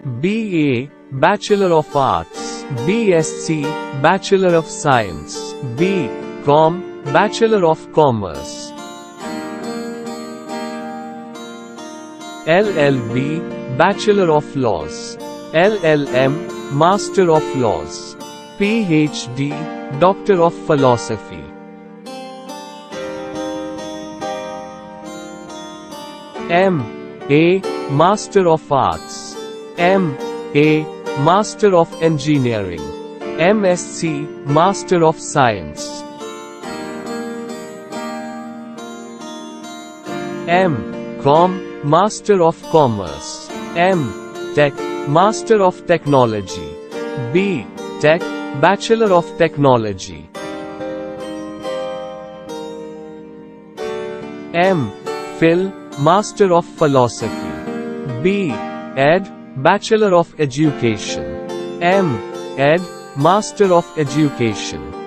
BA, Bachelor of Arts. BSc, Bachelor of Science. BCom, Bachelor of Commerce. LLB, Bachelor of Laws. LLM, Master of Laws. PhD, Doctor of Philosophy. MA, Master of Arts. MA, Master of Engineering. MSc, Master of Science. MCom, Master of Commerce. MTech, Master of Technology. BTech, Bachelor of Technology. MPhil, Master of Philosophy. BEd, Bachelor of Education. MEd, Master of Education.